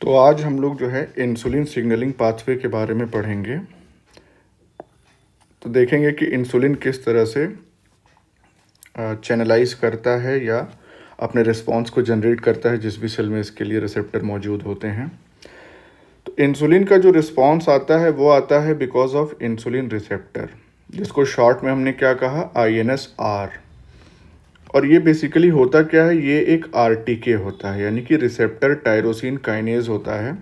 तो आज हम लोग जो है इंसुलिन सिग्नलिंग पाथवे के बारे में पढ़ेंगे। तो देखेंगे कि इंसुलिन किस तरह से चैनलाइज करता है या अपने रिस्पॉन्स को जनरेट करता है जिस भी सेल में इसके लिए रिसेप्टर मौजूद होते हैं। तो इंसुलिन का जो रिस्पॉन्स आता है वो आता है बिकॉज ऑफ इंसुलिन रिसेप्टर, जिसको शॉर्ट में हमने क्या कहा, INSR। और ये बेसिकली होता क्या है, ये एक RTK होता है, यानी कि रिसेप्टर टायरोसिन काइनेज होता है।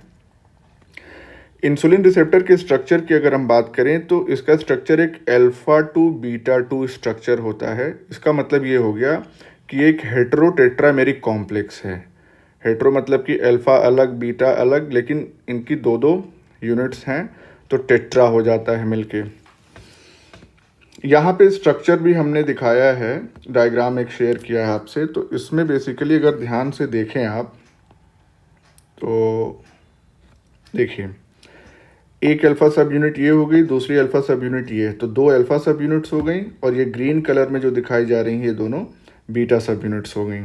इंसुलिन रिसेप्टर के स्ट्रक्चर की अगर हम बात करें तो इसका स्ट्रक्चर एक alpha two beta two structure होता है। इसका मतलब ये हो गया कि एक हेटेरो टेट्रामेरिक कॉम्प्लेक्स है। हेटेरो मतलब कि अल्फा अलग बीटा अलग, लेकिन इनकी दो दो यूनिट्स हैं तो टेट्रा हो जाता है मिलके। यहाँ पे स्ट्रक्चर भी हमने दिखाया है, डायग्राम एक शेयर किया है आपसे। तो इसमें बेसिकली अगर ध्यान से देखें आप तो देखिए, एक अल्फा सब यूनिट ये हो गई, दूसरी अल्फा सब यूनिट ये है, तो दो अल्फा सब यूनिट्स हो गई। और ये ग्रीन कलर में जो दिखाई जा रही हैं ये दोनों बीटा सब यूनिट्स हो गई।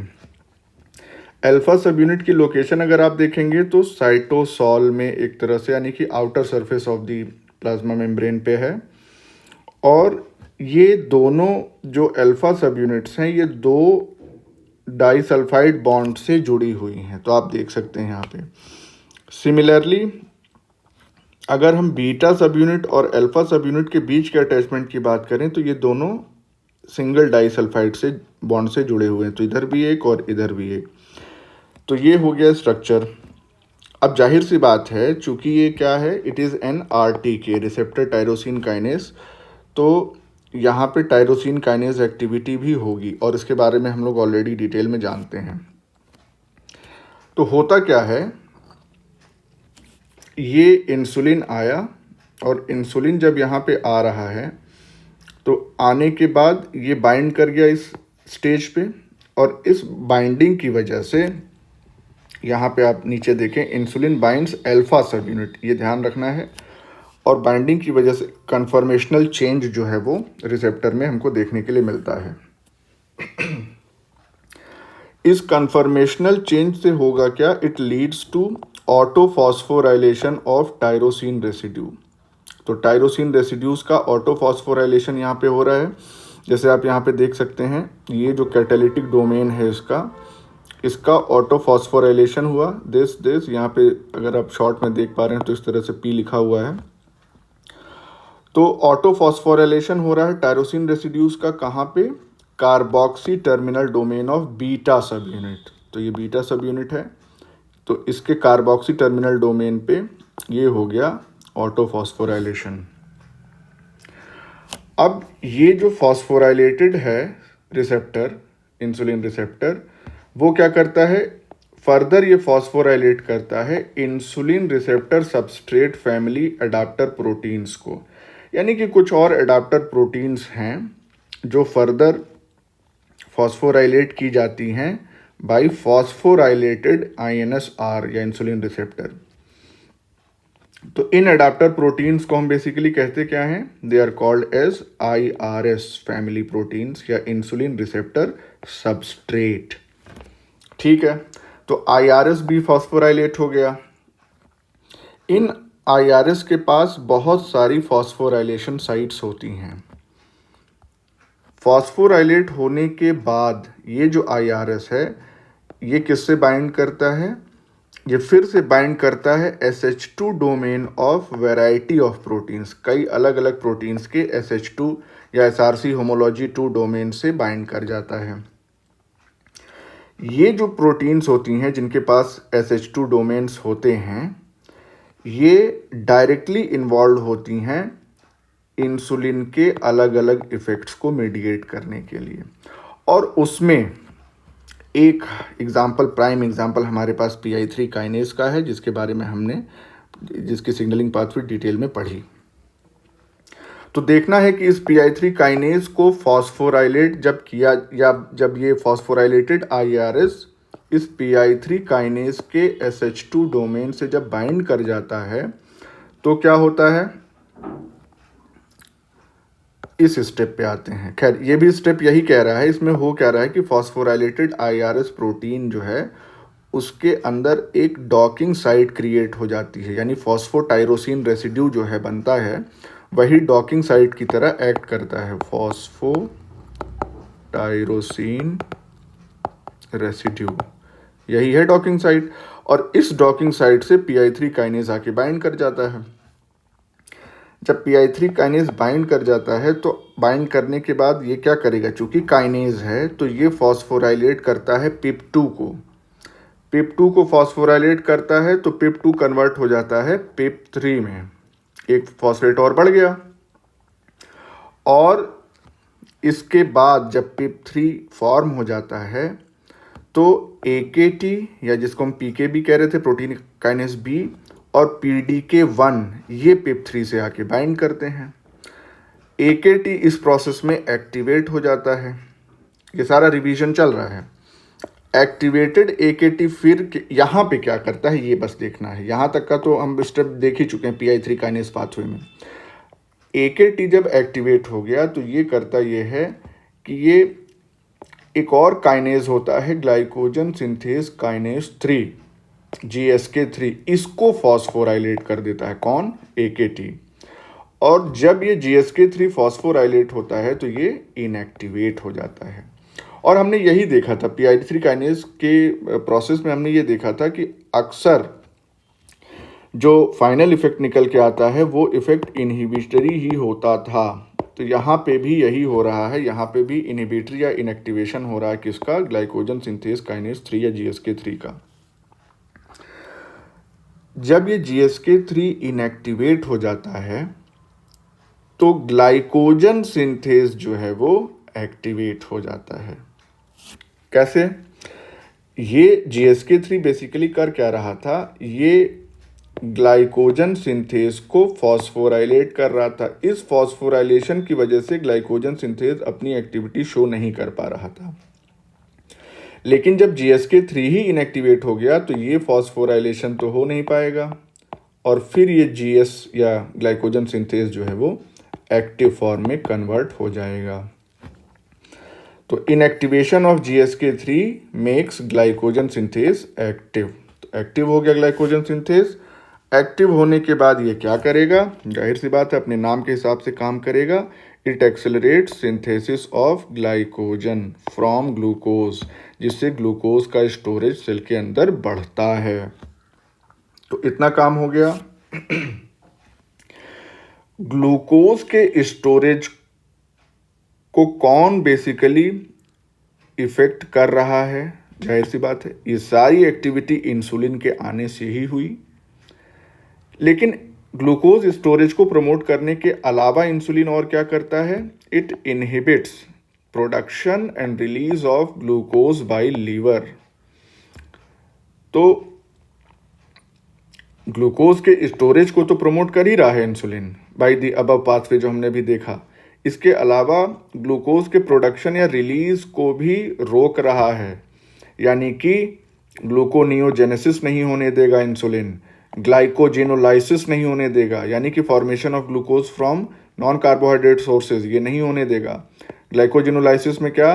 अल्फा सब यूनिट की लोकेशन अगर आप देखेंगे तो साइटोसॉल में एक तरह से, यानी कि outer surface of the plasma membrane पे है। और ये दोनों जो अल्फा सब यूनिट्स हैं ये दो डाइसल्फाइड बॉन्ड से जुड़ी हुई हैं, तो आप देख सकते हैं यहाँ पे। सिमिलरली अगर हम बीटा सब यूनिट और अल्फा सब यूनिट के बीच के अटैचमेंट की बात करें तो ये दोनों सिंगल डाइसल्फाइड से बॉन्ड से जुड़े हुए हैं, तो इधर भी एक और इधर भी एक। तो ये हो गया स्ट्रक्चर। अब जाहिर सी बात है, चूंकि ये क्या है, it is an RTK, receptor tyrosine kinase, तो यहाँ पे टायरोसिन काइनेस एक्टिविटी भी होगी और इसके बारे में हम लोग ऑलरेडी डिटेल में जानते हैं। तो होता क्या है, ये इंसुलिन आया और इंसुलिन जब यहाँ पे आ रहा है तो आने के बाद ये बाइंड कर गया इस स्टेज पे, और इस बाइंडिंग की वजह से यहाँ पे आप नीचे देखें, इंसुलिन बाइंड्स अल्फा सब यूनिट, ये ध्यान रखना है। और बाइंडिंग की वजह से कन्फर्मेशनल चेंज जो है वो रिसेप्टर में हमको देखने के लिए मिलता है। इस कन्फर्मेशनल चेंज से होगा क्या, it leads to autophosphorylation of tyrosine residue. तो टायरोसिन रेसिड्यूज का ऑटोफॉस्फोराइलेशन यहाँ पे हो रहा है। जैसे आप यहाँ पे देख सकते हैं, ये जो कैटालिटिक डोमेन है इसका ऑटोफॉस्फोराइलेशन हुआ। दिस यहाँ पे अगर आप शॉर्ट में देख पा रहे हैं तो इस तरह से P लिखा हुआ है। तो ऑटोफॉस्फोराइलेशन हो रहा है टायरोसिन रेसिड्यूज का, कहाँ पे, carboxy terminal domain of beta सब यूनिट। तो ये बीटा सब यूनिट है, तो इसके कार्बोक्सी टर्मिनल डोमेन पे ये हो गया ऑटोफॉस्फोराइलेशन। अब ये जो फॉस्फोराइलेटेड है रिसेप्टर, इंसुलिन रिसेप्टर, वो क्या करता है, फर्दर ये फॉस्फोराइलेट करता है insulin receptor substrate family adapter proteins को। यानी कि कुछ और अडाप्टर प्रोटीन्स हैं जो फर्दर फॉस्फोराइलेट की जाती हैं बाय फॉस्फोराइलेटेड INSR या इंसुलिन रिसेप्टर। तो इन अडाप्टर प्रोटीन्स को हम बेसिकली कहते क्या हैं, they are called as IRS family proteins या इंसुलिन रिसेप्टर सबस्ट्रेट। ठीक है, तो IRS भी फॉस्फोराइलेट हो गया। इन IRS के पास बहुत सारी फॉस्फोराइलेशन साइट्स होती हैं। फॉस्फोराइलेट होने के बाद ये जो IRS है ये किससे बाइंड करता है, ये फिर से बाइंड करता है SH2 domain of variety of proteins. कई अलग अलग प्रोटीन्स के SH2 या SRC होमोलॉजी 2 डोमेन से बाइंड कर जाता है। ये जो प्रोटीन्स होती हैं जिनके पास SH2 डोमेन्स होते हैं, ये डायरेक्टली इन्वॉल्व होती हैं इंसुलिन के अलग अलग इफ़ेक्ट्स को मीडिएट करने के लिए। और उसमें एक एग्जाम्पल, प्राइम एग्जाम्पल हमारे पास PI3 काइनेज का है, जिसके बारे में हमने, जिसकी सिग्नलिंग पाथवे डिटेल में पढ़ी। तो देखना है कि इस PI3 काइनेज को फॉस्फोराइलेट जब किया, या जब ये फॉस्फोराइलेटेड IRS इस PI3 काइनेज के SH2 डोमेन से जब बाइंड कर जाता है तो क्या होता है, इस स्टेप पे आते हैं। खैर, ये भी स्टेप यही कह रहा है, इसमें हो क्या रहा है कि फॉस्फोराइलेटेड IRS प्रोटीन जो है उसके अंदर एक डॉकिंग साइट क्रिएट हो जाती है, यानी फॉस्फोटायरोसिन रेसिड्यू जो है बनता है वही डॉकिंग साइट की तरह एक्ट करता है, फॉस्फोटायरोसिन रेसिड्यू, यही है डॉकिंग साइट। और इस डॉकिंग साइट से PI3 काइनेज आके बाइंड कर जाता है। जब PI3 काइनेज बाइंड कर जाता है तो बाइंड करने के बाद ये क्या करेगा, चूंकि काइनेज है तो ये फॉस्फोराइलेट करता है PIP2 को। PIP2 को फॉस्फोराइलेट करता है तो PIP2 कन्वर्ट हो जाता है PIP3 में, एक फॉस्फेट और बढ़ गया। और इसके बाद जब PIP3 फॉर्म हो जाता है तो AKT, या जिसको हम PK भी कह रहे थे, प्रोटीन काइनेज B, और PDK1 ये PIP3 से आके बाइंड करते हैं। AKT इस प्रोसेस में एक्टिवेट हो जाता है। ये सारा रिवीजन चल रहा है। एक्टिवेटेड AKT फिर यहाँ पे क्या करता है ये बस देखना है। यहाँ तक का तो हम स्टेप देख ही चुके हैं PI3 काइनेज पाथवे में। AKT जब एक्टिवेट हो गया तो ये करता ये है कि ये एक और काइनेज होता है ग्लाइकोजन सिंथेज काइनेज 3, GSK3, इसको फॉस्फोराइलेट कर देता है। कौन? AKT। और जब ये GSK3 फॉस्फोराइलेट होता है तो ये इनएक्टिवेट हो जाता है। और हमने यही देखा था PI3 काइनेज के प्रोसेस में, हमने ये देखा था कि अक्सर जो फाइनल इफेक्ट निकल के आता है वो इफेक्ट इनहिबिटरी ही होता था। तो यहाँ पे भी यही हो रहा है, यहाँ पे भी इनहिबिटरी या इनएक्टिवेशन हो रहा है किसका? ग्लाइकोजन सिंथेज काइनेज 3 या GSK3 का। जब ये GSK3 इनएक्टिवेट हो जाता है तो ग्लाइकोजन सिंथेज जो है वो एक्टिवेट हो जाता है। कैसे? ये GSK3 बेसिकली कर क्या रहा था, ये ग्लाइकोजन सिंथेज को फॉस्फोराइलेट कर रहा था। इस फॉस्फोराइलेशन की वजह से ग्लाइकोजन सिंथेज अपनी एक्टिविटी शो नहीं कर पा रहा था। लेकिन जब GSK3 ही इनएक्टिवेट हो गया तो ये फॉस्फोराइलेशन तो हो नहीं पाएगा और फिर ये GS या ग्लाइकोजन सिंथेज जो है वो एक्टिव फॉर्म में कन्वर्ट हो जाएगा। तो inactivation of GSK3 makes glycogen synthase active. तो एक्टिव हो गया ग्लाइकोजन सिंथेज। एक्टिव होने के बाद ये क्या करेगा? जाहिर सी बात है अपने नाम के हिसाब से काम करेगा। It accelerate synthesis of glycogen from glucose, जिससे ग्लूकोज का स्टोरेज सेल के अंदर बढ़ता है। तो इतना काम हो गया। ग्लूकोज के स्टोरेज को कौन बेसिकली इफेक्ट कर रहा है? जाहिर सी बात है ये सारी एक्टिविटी इंसुलिन के आने से ही हुई। लेकिन ग्लूकोज स्टोरेज को प्रमोट करने के अलावा इंसुलिन और क्या करता है? It inhibits production and release of glucose by liver. तो ग्लूकोज के स्टोरेज को तो प्रमोट कर ही रहा है insulin by the above pathway जो हमने भी देखा। इसके अलावा ग्लूकोज के प्रोडक्शन या रिलीज को भी रोक रहा है, यानी कि ग्लूकोनियोजेनेसिस नहीं होने देगा इंसुलिन, ग्लाइकोजेनोलाइसिस नहीं होने देगा, यानी कि formation of glucose from non carbohydrate sources, ये नहीं होने देगा। ग्लाइकोजेनोलाइसिस में क्या?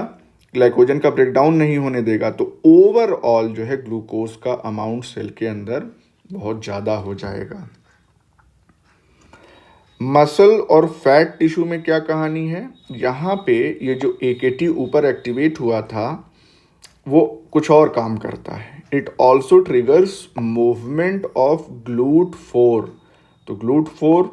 ग्लाइकोजन का ब्रेकडाउन नहीं होने देगा। तो ओवरऑल जो है ग्लूकोज का अमाउंट सेल के अंदर बहुत ज़्यादा हो जाएगा। मसल और फैट टिश्यू में क्या कहानी है? यहाँ पे ये जो AKT ऊपर एक्टिवेट हुआ था वो कुछ और काम करता है। It also triggers movement of GLUT4। तो GLUT4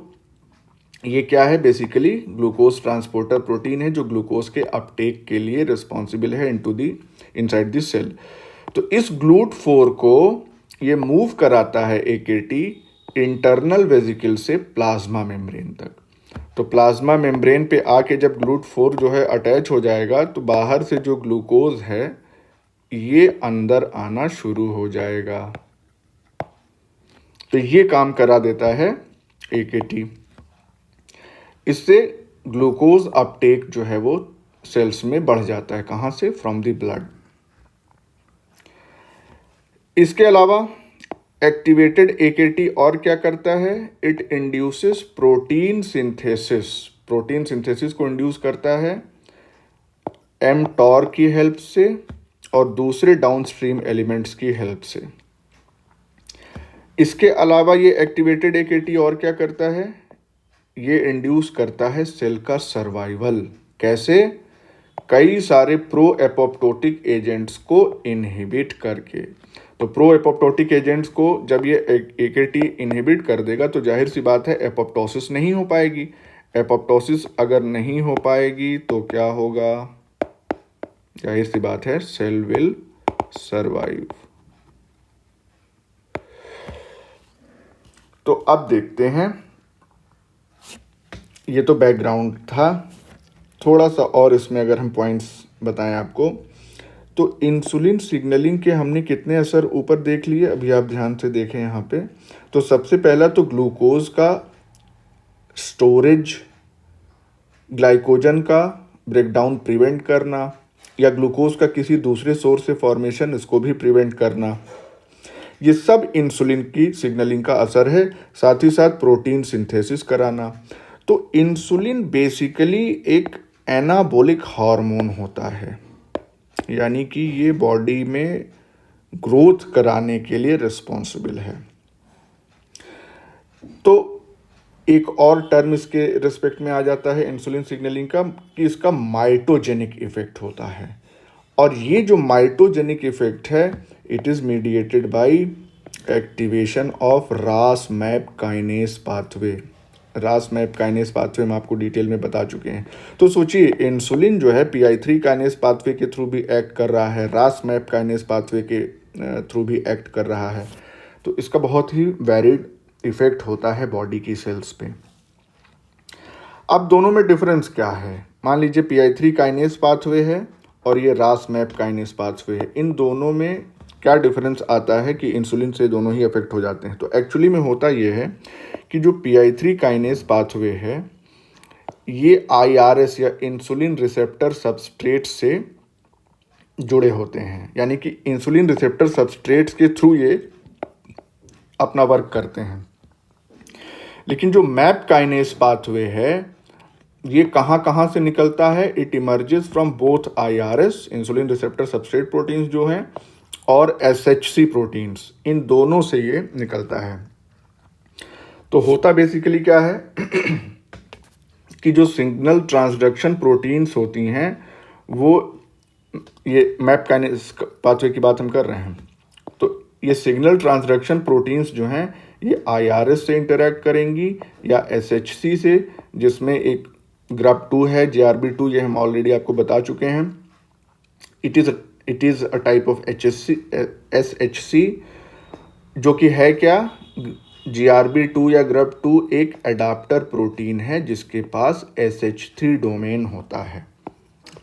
ये क्या है? बेसिकली ग्लूकोज ट्रांसपोर्टर प्रोटीन है जो ग्लूकोज के अपटेक के लिए रिस्पॉन्सिबल है इनसाइड द सेल। तो इस GLUT4 को ये मूव कराता है AKT इंटरनल वेजिकल से प्लाज्मा मेम्ब्रेन तक। तो प्लाज्मा मेम्ब्रेन पे आके जब GLUT4 जो है अटैच हो जाएगा तो बाहर से जो ग्लूकोज है ये अंदर आना शुरू हो जाएगा। तो ये काम करा देता है AKT। इससे ग्लूकोज अपटेक जो है वो सेल्स में बढ़ जाता है। कहाँ से? From the blood. इसके अलावा एक्टिवेटेड AKT और क्या करता है? It induces protein synthesis. Protein synthesis को इंड्यूस करता है mTOR की हेल्प से और दूसरे डाउनस्ट्रीम एलिमेंट्स की हेल्प से। इसके अलावा ये एक्टिवेटेड AKT और क्या करता है, ये इंड्यूस करता है सेल का सर्वाइवल। कैसे? कई सारे प्रो एपोप्टोटिक एजेंट्स को इनहिबिट करके। तो प्रो एपोप्टोटिक एजेंट्स को जब ये AKT इनहिबिट कर देगा तो जाहिर सी बात है एपोप्टोसिस नहीं हो पाएगी। एपोप्टोसिस अगर नहीं हो पाएगी तो क्या होगा? जाहिर सी बात है सेल विल सर्वाइव। तो अब देखते हैं, ये तो बैकग्राउंड था। थोड़ा सा और इसमें अगर हम पॉइंट्स बताएं आपको, तो इंसुलिन सिग्नलिंग के हमने कितने असर ऊपर देख लिए, अभी आप ध्यान से देखें यहाँ पे। तो सबसे पहला तो ग्लूकोज का स्टोरेज, ग्लाइकोजन का ब्रेकडाउन प्रिवेंट करना, या ग्लूकोज का किसी दूसरे सोर्स से फॉर्मेशन, इसको भी प्रिवेंट करना, ये सब इंसुलिन की सिग्नलिंग का असर है। साथ ही साथ प्रोटीन सिंथेसिस कराना। तो इंसुलिन बेसिकली एक एनाबॉलिक हार्मोन होता है, यानी कि ये बॉडी में ग्रोथ कराने के लिए रिस्पॉन्सिबल है। तो एक और टर्म इसके रिस्पेक्ट में आ जाता है इंसुलिन सिग्नलिंग का, कि इसका माइटोजेनिक इफेक्ट होता है। और ये जो माइटोजेनिक इफेक्ट है, it is mediated by activation of रास मैप काइनेस पाथवे। रास मैप काइनेस पाथवे हम आपको डिटेल में बता चुके हैं। तो सोचिए, इंसुलिन जो है PI3 काइनेस पाथवे के थ्रू भी एक्ट कर रहा है, रास मैप काइनेस पाथवे के थ्रू भी एक्ट कर रहा है। तो इसका बहुत ही वैरिड इफेक्ट होता है बॉडी की सेल्स पे। अब दोनों में डिफरेंस क्या है? मान लीजिए PI3 काइनेस पाथवे है और ये रास मैप काइनेस पाथवे है। इन दोनों में क्या डिफरेंस आता है कि इंसुलिन से दोनों ही अफेक्ट हो जाते हैं? तो एक्चुअली में होता ये है कि जो PI3 काइनेस पाथवे है, ये IRS या इंसुलिन रिसेप्टर सबस्ट्रेट से जुड़े होते हैं, यानी कि इंसुलिन रिसेप्टर सबस्ट्रेट्स के थ्रू ये अपना वर्क करते हैं। लेकिन जो मैप काइनेस पाथवे है, ये कहाँ कहाँ से निकलता है? It emerges from both IRS insulin receptor substrate proteins जो हैं और SHC प्रोटीन्स, इन दोनों से ये निकलता है। तो होता बेसिकली क्या है कि जो सिग्नल ट्रांसडक्शन प्रोटीन्स होती हैं, वो, ये मैप काइनेस पाथवे की बात हम कर रहे हैं, तो ये सिग्नल ट्रांसडक्शन प्रोटीन्स जो हैं ये IRS से इंटरैक्ट करेंगी या SHC से, जिसमें एक GRB2 है, GRB2, ये हम ऑलरेडी आपको बता चुके हैं। It is a type of SHC, जो कि है क्या? GRB2 या GRB2 एक एडाप्टर प्रोटीन है जिसके पास SH3 डोमेन होता है।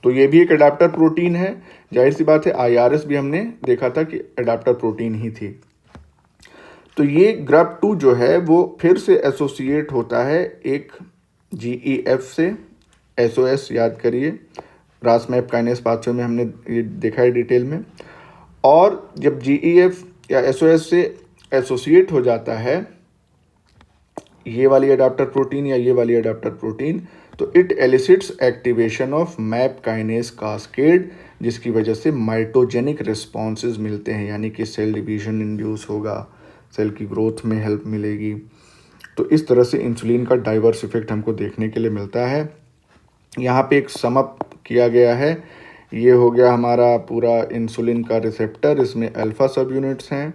तो ये भी एक एडाप्टर प्रोटीन है। जाहिर सी बात है IRS भी हमने देखा था कि एडाप्टर प्रोटीन ही थी। तो ये GRB2 जो है वो फिर से एसोसिएट होता है एक GEF से। SOS याद करिए, रास मैप काइनेस पाथवे में हमने ये देखा है डिटेल में। और जब GEF या SOS से एसोसिएट हो जाता है ये वाली एडाप्टर प्रोटीन या ये वाली एडाप्टर प्रोटीन, तो it एलिसिट्स activation of map kinase cascade, जिसकी वजह से माइटोजेनिक रिस्पॉन्सेज मिलते हैं, यानी कि सेल डिवीजन इंड्यूस होगा, सेल की ग्रोथ में हेल्प मिलेगी। तो इस तरह से इंसुलिन का डाइवर्स इफेक्ट हमको देखने के लिए मिलता है। यहाँ पे एक समअप किया गया है। ये हो गया हमारा पूरा इंसुलिन का रिसेप्टर, इसमें अल्फा सब यूनिट्स हैं,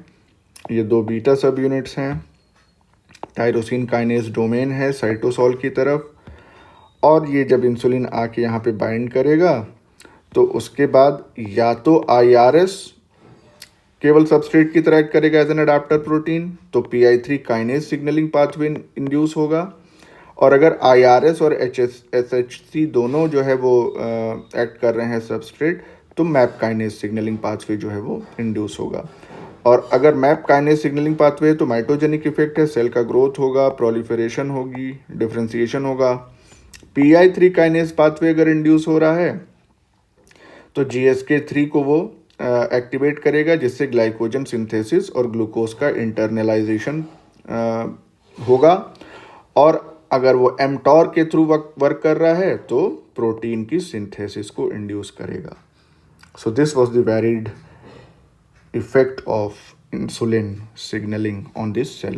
ये 2 बीटा सब यूनिट्स हैं, टायरोसिन काइनेस डोमेन है साइटोसोल की तरफ, और ये जब इंसुलिन आके यहाँ पे बाइंड करेगा तो उसके बाद या तो IRS केवल सबस्ट्रेट की तरह एक्ट करेगा एज एन अडाप्टर प्रोटीन, तो PI3 kinase signalling pathway induce होगा, और अगर IRS और SHC दोनों जो है वो एक्ट कर रहे हैं सबस्ट्रेट, तो मैप काइनेस सिग्नलिंग पाथवे जो है वो इंड्यूस होगा। और अगर मैप काइनेस सिग्नलिंग पाथवे है तो माइटोजेनिक इफेक्ट है, सेल का ग्रोथ होगा, प्रोलिफरेशन होगी, डिफ्रेंसिएशन होगा। PI3 काइनेस पाथवे अगर इंड्यूस हो रहा है तो GSK3 को वो एक्टिवेट करेगा, जिससे ग्लाइकोजन सिंथेसिस और ग्लूकोज का इंटरनलाइजेशन होगा। और अगर वो mTOR के थ्रू वर्क कर रहा है तो प्रोटीन की सिंथेसिस को इंड्यूस करेगा। So this was the varied effect of insulin signaling on this cell.